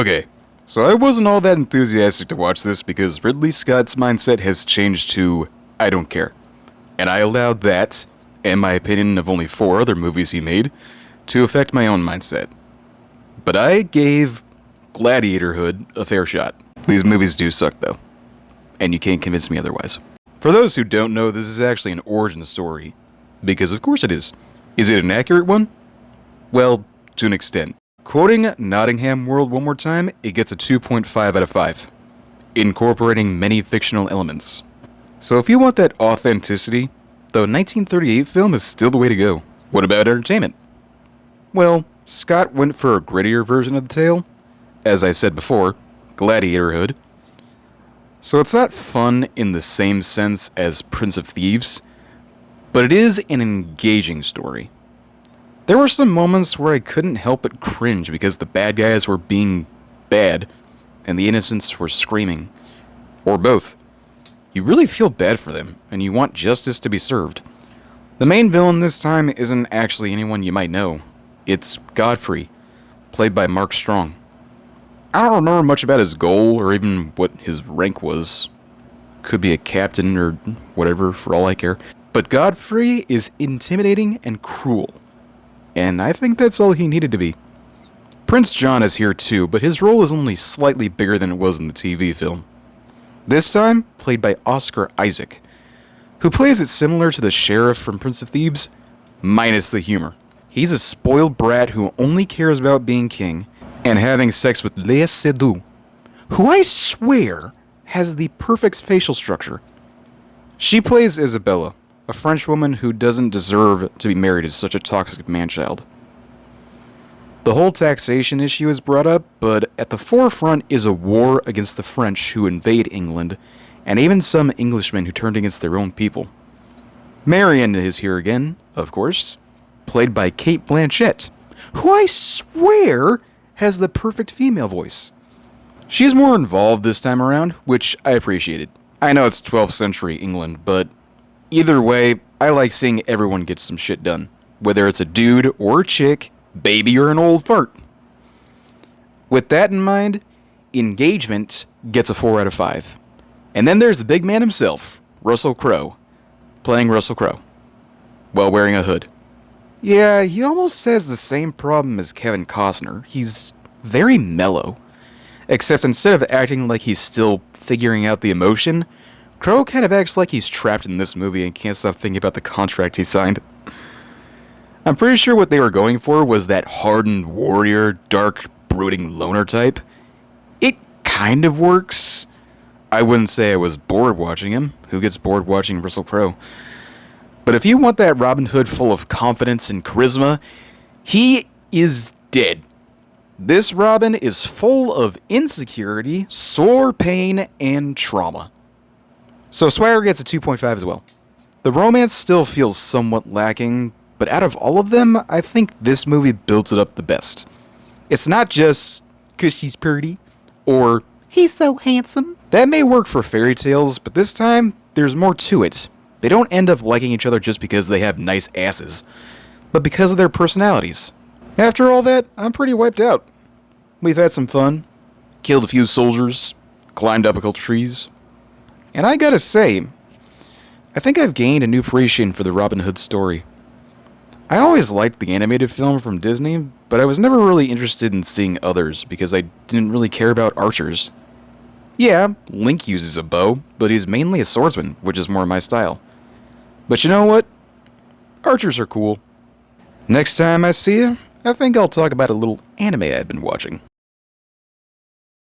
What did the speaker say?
Okay, so I wasn't all that enthusiastic to watch this because Ridley Scott's mindset has changed to, I don't care. And I allowed that, and my opinion of only 4 other movies he made, to affect my own mindset. But I gave Gladiatorhood a fair shot. These movies do suck though, and you can't convince me otherwise. For those who don't know, this is actually an origin story, because of course it is. Is it an accurate one? Well, to an extent. Quoting Nottingham World one more time, it gets a 2.5 out of 5, incorporating many fictional elements. So if you want that authenticity, the 1938 film is still the way to go. What about entertainment? Well, Scott went for a grittier version of the tale, as I said before, Gladiatorhood. So it's not fun in the same sense as Prince of Thieves, but it is an engaging story. There were some moments where I couldn't help but cringe because the bad guys were being bad, and the innocents were screaming. Or both. You really feel bad for them, and you want justice to be served. The main villain this time isn't actually anyone you might know. It's Godfrey, played by Mark Strong. I don't remember much about his goal, or even what his rank was. Could be a captain, or whatever, for all I care. But Godfrey is intimidating and cruel. And I think that's all he needed to be. Prince John is here too, but his role is only slightly bigger than it was in the TV film. This time, played by Oscar Isaac, who plays it similar to the sheriff from Prince of Thieves, minus the humor. He's a spoiled brat who only cares about being king and having sex with Léa Seydoux, who I swear has the perfect facial structure. She plays Isabella, a French woman who doesn't deserve to be married to such a toxic man-child. The whole taxation issue is brought up, but at the forefront is a war against the French who invade England, and even some Englishmen who turned against their own people. Marion is here again, of course, played by Cate Blanchett, who I swear has the perfect female voice. She's more involved this time around, which I appreciated. I know it's 12th century England, but either way, I like seeing everyone get some shit done, whether it's a dude or a chick, baby or an old fart. With that in mind, Engagement gets a 4 out of 5. And then there's the big man himself, Russell Crowe, playing Russell Crowe, while wearing a hood. Yeah, he almost has the same problem as Kevin Costner. He's very mellow. Except instead of acting like he's still figuring out the emotion, Crowe kind of acts like he's trapped in this movie and can't stop thinking about the contract he signed. I'm pretty sure what they were going for was that hardened warrior, dark, brooding loner type. It kind of works. I wouldn't say I was bored watching him. Who gets bored watching Russell Crowe? But if you want that Robin Hood full of confidence and charisma, he is dead. This Robin is full of insecurity, sore pain, and trauma. So Swagger gets a 2.5 as well. The romance still feels somewhat lacking, but out of all of them, I think this movie builds it up the best. It's not just 'cause she's pretty, or he's so handsome. That may work for fairy tales, but this time, there's more to it. They don't end up liking each other just because they have nice asses, but because of their personalities. After all that, I'm pretty wiped out. We've had some fun, killed a few soldiers, climbed up a couple trees, and I gotta say, I think I've gained a new appreciation for the Robin Hood story. I always liked the animated film from Disney, but I was never really interested in seeing others because I didn't really care about archers. Yeah, Link uses a bow, but he's mainly a swordsman, which is more my style. But you know what? Archers are cool. Next time I see you, I think I'll talk about a little anime I've been watching.